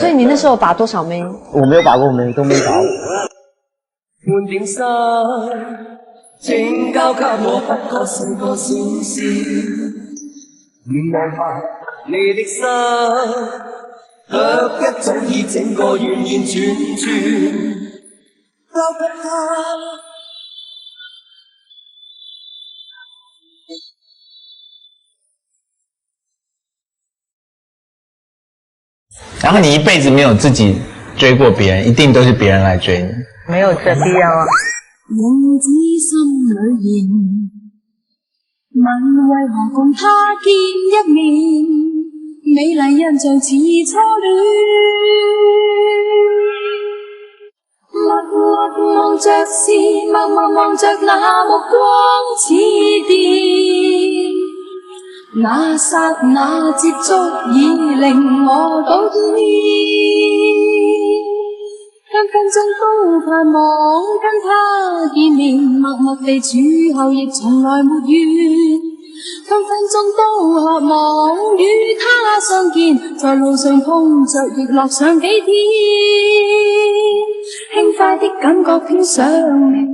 所以你那时候把多少妹？我没有把过妹，都没把。換點心，請交給我，不過是個小事。望下你的心，卻一早已整個完完全全交給他。然后你一辈子没有自己追過別人，一定都是別人來追你。沒有這必要啊。影子心裏言，問為何共他見一面，美麗印象似初戀。默望着是，默望着那目光似電。那剎那接觸已令我倒天，分分鐘都盼望跟他見面，默默地處後亦從來沒怨，分分鐘都渴望與他相見，在路上碰着亦樂上幾天，輕快的感覺飄上面。